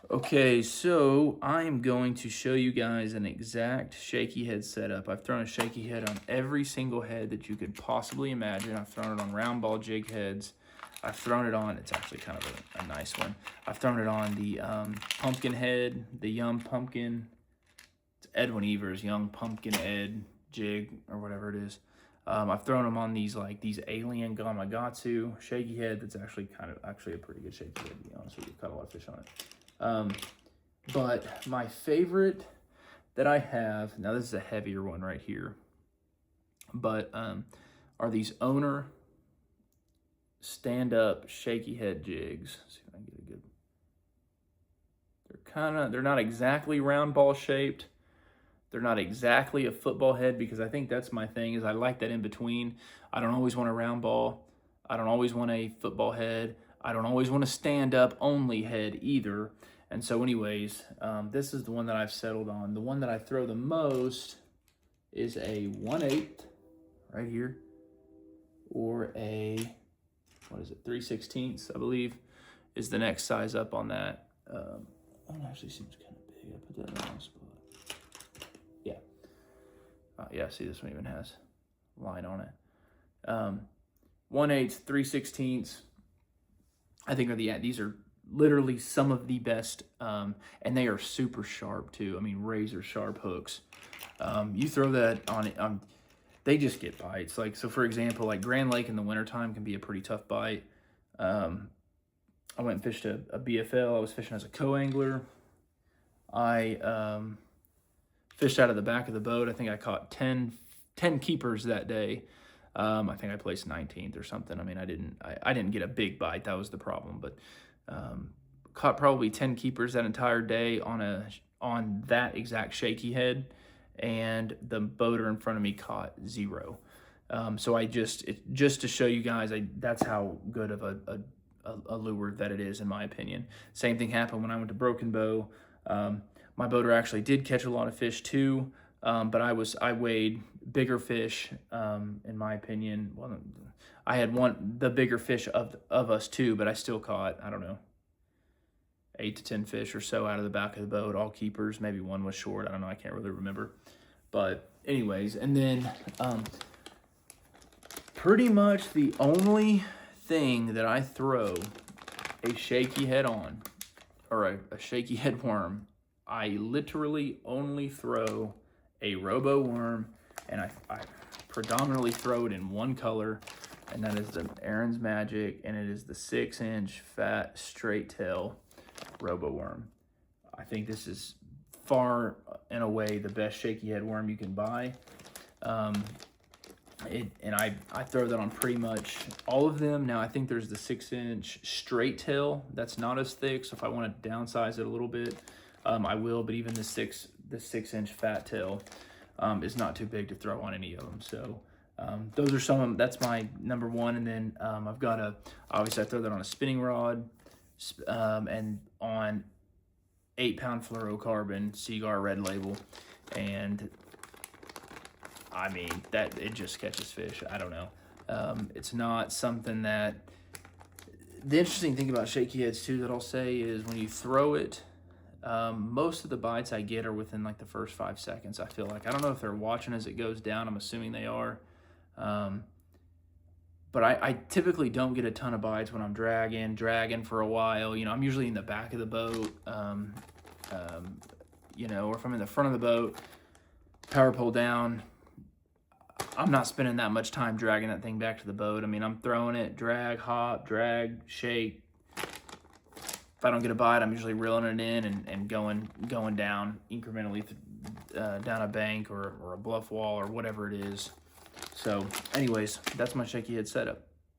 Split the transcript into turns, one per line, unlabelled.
Okay, so I am going to show you guys an exact shaky head setup. I've thrown a shaky head on every single head that you could possibly imagine. I've thrown it on round ball jig heads. I've thrown it on, it's actually kind of a nice one. I've thrown it on the pumpkin head, the Young Pumpkin. It's Edwin Evers, Young Pumpkin Ed jig, or whatever it is. I've thrown them on these alien Gamakatsu shaky head. That's actually a pretty good shaky head, to be honest with you. Caught a lot of fish on it. But my favorite that I have, now this is a heavier one right here, but are these Owner stand-up shaky head jigs. Let's see if I can get a good. They're not exactly round ball shaped. They're not exactly a football head, because I think that's my thing, is I like that in between. I don't always want a round ball. I don't always want a football head. I don't always want a stand-up only head either. And so anyways, this is the one that I've settled on. The one that I throw the most is a 1/8 right here, or a, what is it, 3/16, I believe, is the next size up on that. That actually seems kind of big. I put that in the wrong spot. Yeah. Yeah, see, this one even has line on it. 1/8, 3/16. I think these are literally some of the best, and they are super sharp too. I mean, razor sharp hooks. You throw that on it, they just get bites. Like, so for example, like Grand Lake in the wintertime can be a pretty tough bite. I went and fished a BFL. I was fishing as a co-angler. I fished out of the back of the boat. I think I caught 10 keepers that day. I think I placed 19th or something. I mean, I didn't get a big bite. That was the problem. But caught probably 10 keepers that entire day on that exact shaky head, and the boater in front of me caught 0. So just to show you guys, that's how good of a lure that it is, in my opinion. Same thing happened when I went to Broken Bow. My boater actually did catch a lot of fish too, but I weighed bigger fish, in my opinion. Well, I had the bigger fish of us too, but I still caught, I don't know, 8 to 10 fish or so out of the back of the boat, all keepers. Maybe one was short. I don't know. I can't really remember. But anyways, and then pretty much the only thing that I throw a shaky head on, or a shaky head worm, I literally only throw a robo worm, and I predominantly throw it in one color, and that is the Aaron's Magic, and it is the 6-inch fat straight tail robo worm. I think this is far and away the best shaky head worm you can buy. And I throw that on pretty much all of them. Now I think there's the 6-inch straight tail that's not as thick, so if I want to downsize it a little bit, I will. But even the 6-inch fat tail is not too big to throw on any of them. So those are some of them. That's my number one. And then I've got obviously I throw that on a spinning rod, and on 8-pound fluorocarbon Seagar Red Label, and I mean, that it just catches fish. I don't know. It's not something that. The interesting thing about shaky heads too that I'll say is when you throw it, most of the bites I get are within like the first 5 seconds. I feel like, I don't know if they're watching as it goes down. I'm assuming they are. But I typically don't get a ton of bites when I'm dragging for a while. You know, I'm usually in the back of the boat, you know, or if I'm in the front of the boat, power pole down, I'm not spending that much time dragging that thing back to the boat. I mean, I'm throwing it, drag, hop, drag, shake. If I don't get a bite, I'm usually reeling it in and going down incrementally down a bank or a bluff wall or whatever it is. So anyways, that's my shaky head setup.